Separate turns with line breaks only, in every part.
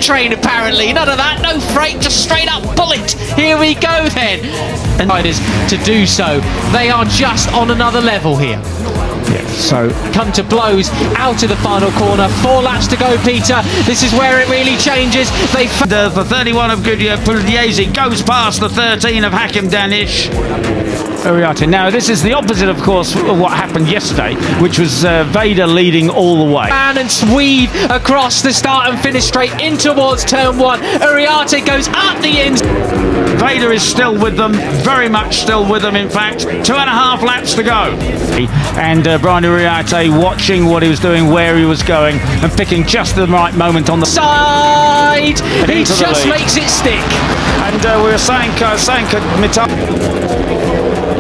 train apparently. None of that, no freight, just straight up bullet. Here we go then. And riders to do so. They are just on another level here.
Yeah, so
come to blows out of the final corner. 4 laps to go, Peter. This is where it really changes. They
the 31 of Pugliese goes past the 13 of Hakim Danish. Now this is the opposite, of course, of what happened yesterday, which was Veda leading all the way.
And weave across the start and finish straight in towards turn 1. Uriarte goes up the inside.
Veda is still with them, very much still with them, in fact. 2.5 laps to go. And Brian Uriarte watching what he was doing, where he was going, and picking just the right moment on the
side. He just makes it stick.
And we were saying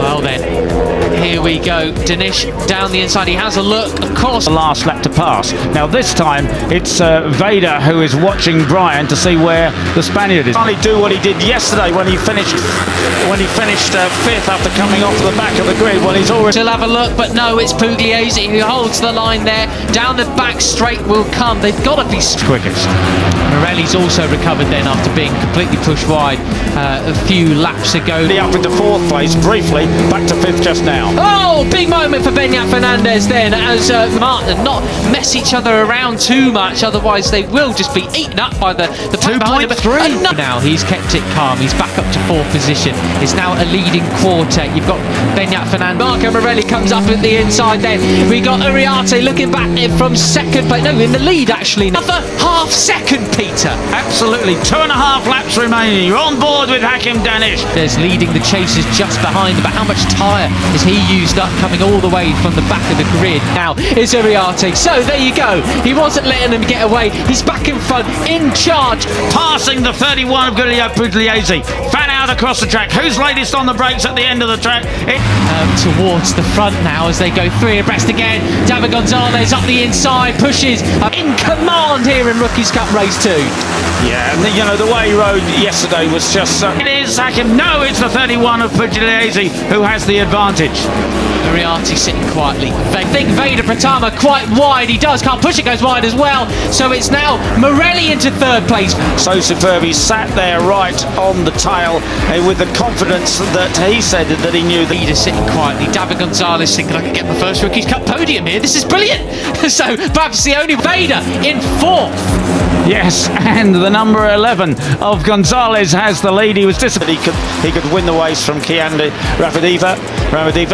well then, here we go. Danish down the inside. He has a look, of course.
The last lap to pass. Now this time it's Veda who is watching Brian to see where the Spaniard is. Only do what he did yesterday when he finished 5th after coming off the back of the grid. Well, he's already.
He'll have a look, but no, it's Pugliese who holds the line there. Down the back straight will come. They've got to be
quickest.
Morelli's also recovered then after being completely pushed wide a few laps ago.
Up into 4th place briefly, back to 5th just now.
Oh, big moment for Beñat Fernandez then, as Martin not mess each other around too much, otherwise they will just be eaten up by the
2.3.
Now he's kept it calm. He's back up to 4th position. It's now a leading quartet. You've got Beñat Fernandez. Marco Morelli comes up at the inside then. We got Uriarte looking back from 2nd, but no, in the lead actually. Another half second, Peter.
Absolutely. 2.5 laps remaining. You're on board with Hakim Danish.
There's leading the chasers just behind, but how much tyre has he used up coming all the way from the back of the grid? Now is Uriarte. So there you go. He wasn't letting them get away. He's back in front, in charge.
Passing the 31 of Pugliese. Fan out across the track. Who's latest on the brakes at the end of the track?
Towards the front now as they go 3 abreast again. David Gonzalez up the inside, pushes in command here in Rookies Cup Race 2.
Yeah, and you know, the way he rode yesterday was just... it is Hakim. No, it's the 31 of Pugliese who has the advantage.
Uriarte sitting quietly. They think Ega Pratama quite wide. He does, can't push it, goes wide as well. So it's now Morelli into 3rd place.
So superb. He sat there right on the tail with the confidence that he said that he knew.
Veda sitting quietly. David Gonzalez thinking, I can get my first Rookies Cup podium here. This is brilliant. So perhaps the only Veda in 4th.
Yes, and the number 11 of Gonzalez has the lead. He was disappointed he could win the race from Kianda Ravadiva,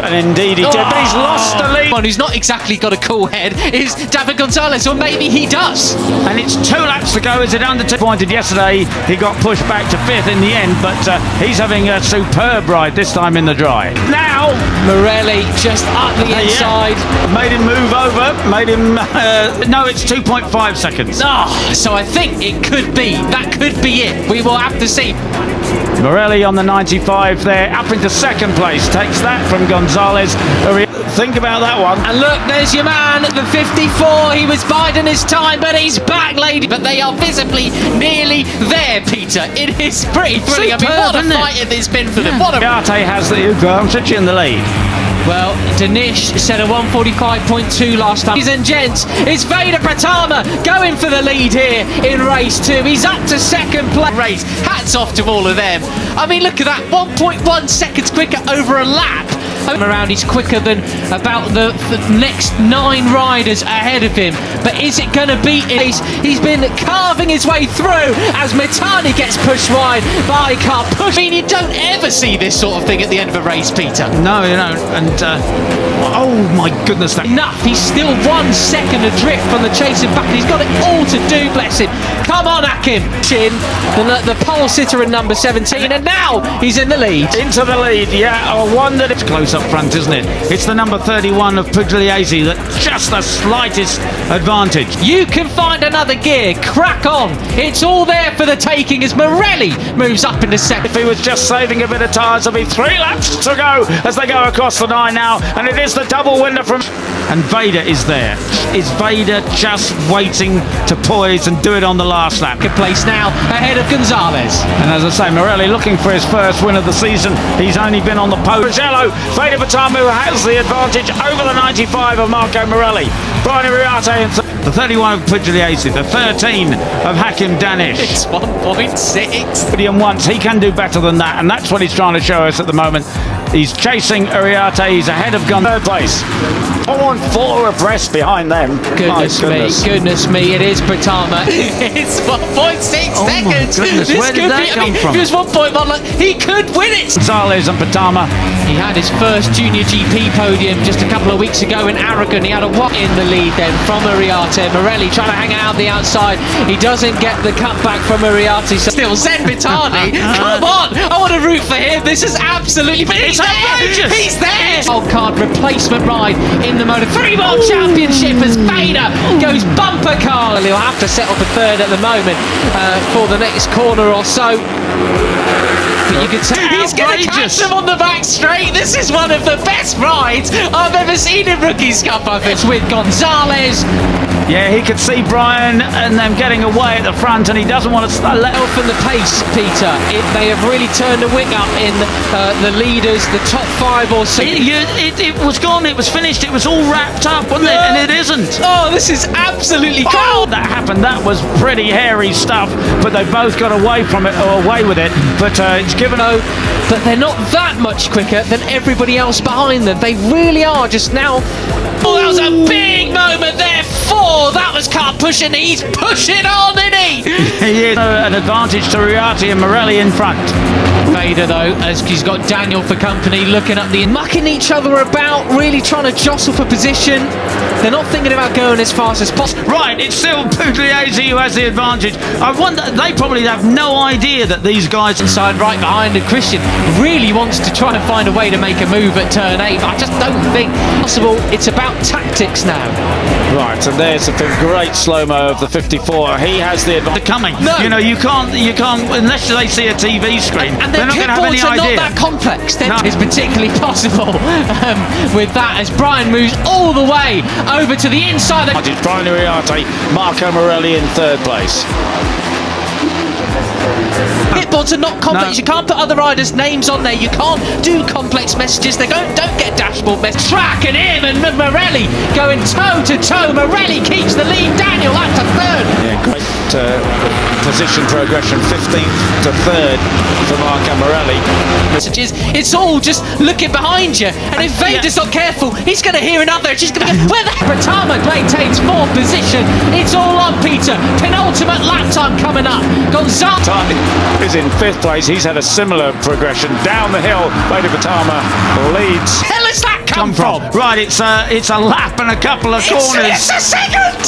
and indeed he did, but he's lost the lead.
One who's not exactly got a cool head is David Gonzalez, or maybe he does.
And it's 2 laps to go. Is it under 2 pointed yesterday? He got pushed back to 5th in the end, but he's having a superb ride this time in the dry. Now
Morelli just up the inside.
Yeah. Made him move over, made him... no, it's 2.5 seconds.
So I think it could be. That could be it. We will have to see.
Morelli on the 95 there, up into 2nd place. Takes that from Gonzalez. Think about that one.
And look, there's your man, the 54. He was biding his time, but he's back, lady. But they are visibly nearly there, Peter. It is pretty thrilling.
Superb,
I mean, what a fight it has been for them. What a...
Uriarte has the advantage in the lead.
Well, Danish set a 145.2 last time. Ladies and gents, it's Ega Pratama going for the lead here in race 2. He's up to 2nd place. Race. Hats off to all of them. I mean, look at that. 1.1 seconds quicker over a lap. Around, he's quicker than about the next 9 riders ahead of him. But is it going to be ace? He's been carving his way through as Mitani gets pushed wide, but I can't push. I mean, you don't ever see this sort of thing at the end of a race, Peter.
No, you don't. And oh my goodness,
enough. He's still 1 second adrift from the chasing back. He's got it all to do, bless him. Come on, Hakim. Chin, the pole sitter in number 17, and now he's in the lead.
Into the lead, yeah. I wondered. It's close up front, isn't it? It's the number 31 of Pugliese that just the slightest advantage.
You can find another gear. Crack on. It's all there for the taking as Morelli moves up into 2nd.
If he was just saving a bit of tyres, there'll be 3 laps to go as they go across the 9 now, and it is the double winner from... and Veda is there. Is Veda just waiting to poise and do it on the last lap?
Good place now, ahead of Gonzalez.
And as I say, Morelli looking for his first win of the season. He's only been on the podium. Veda Pratama has the advantage over the 95 of Marco Morelli. Brian Iriarte in the 31 of Pugliese, the 13 of Hakim Danish.
It's 1.6.
Podium once, he can do better than that, and that's what he's trying to show us at the moment. He's chasing Iriarte, he's ahead of Gun. Third place. 4 abreast behind them.
Goodness me, it is Pratama. It's 1.6 seconds.
Goodness, where did that come from?
If he was 1.1, he could win it.
Gonzalez and Pratama.
He had his first junior GP podium just a couple of weeks ago in Aragon. He had a walk in the lead then from Iriarte. Morelli trying to hang out the outside. He doesn't get the cutback from Iriarte. So still, Zen Bitani, come on! I want to root for him. This is absolutely... He's there! He's there! Old card replacement ride in the Moto3 World Championship as Veda goes bumper car. He'll have to settle for third at the moment for the next corner or so. But you can tell he's going to catch them on the back straight. This is one of the best rides I've ever seen in Rookies Cup. I think it's with Gonzalez.
Yeah, he could see Brian and them getting away at the front, and he doesn't want to let
off in the pace, Peter. They have really turned the wick up in the leaders, the top 5 or 6.
It was gone, it was finished, it was all wrapped up, wasn't it? And it isn't.
Oh, this is absolutely cool.
Oh, that happened. That was pretty hairy stuff, but they both got away from it, or away with it. But it's given out.
But they're not that much quicker than everybody else behind them. They really are just now. Oh, that was a big moment there. 4. That was car pushing. He's pushing on, isn't he?
He is an advantage to Iriarte and Morelli in front.
Veda, though, as he's got Daniel for company, looking up mucking each other about, really trying to jostle for position. They're not thinking about going as fast as possible.
Right, it's still Pugliese who has the advantage. I wonder, they probably have no idea that these guys
inside right behind, and Christian really wants to try and find a way to make a move at turn 8. I just don't think possible. It's about tactics now.
Right, and there's a great slow-mo of the 54. He has the advantage coming.
No.
You know, you can't unless they see a TV screen.
And
they're not going to have any idea.
Not that complex.
No.
It's particularly possible with that as Brian moves all the way over to the inside.
It's Brian Iriarte, Marco Morelli in 3rd place.
Hitboards are not complex. No. You can't put other riders' names on there. You can't do complex messages. They don't get dashboard messages. Track and him and Morelli going toe to toe. Morelli keeps the lead. Daniel up to 3rd.
Yeah, great position progression. 15th to 3rd for Marco Morelli.
Messages. It's all just looking behind you. And if Veda's not careful, he's going to hear another. She's going to go, where the Pratama maintains 4th position. It's all on, Peter. Penultimate lap time coming up. Gonzalez
is in 5th place. He's had a similar progression down the hill. Veda Pratama leads.
Where has that come from?
Right, it's a lap and a couple of corners.
It's a second.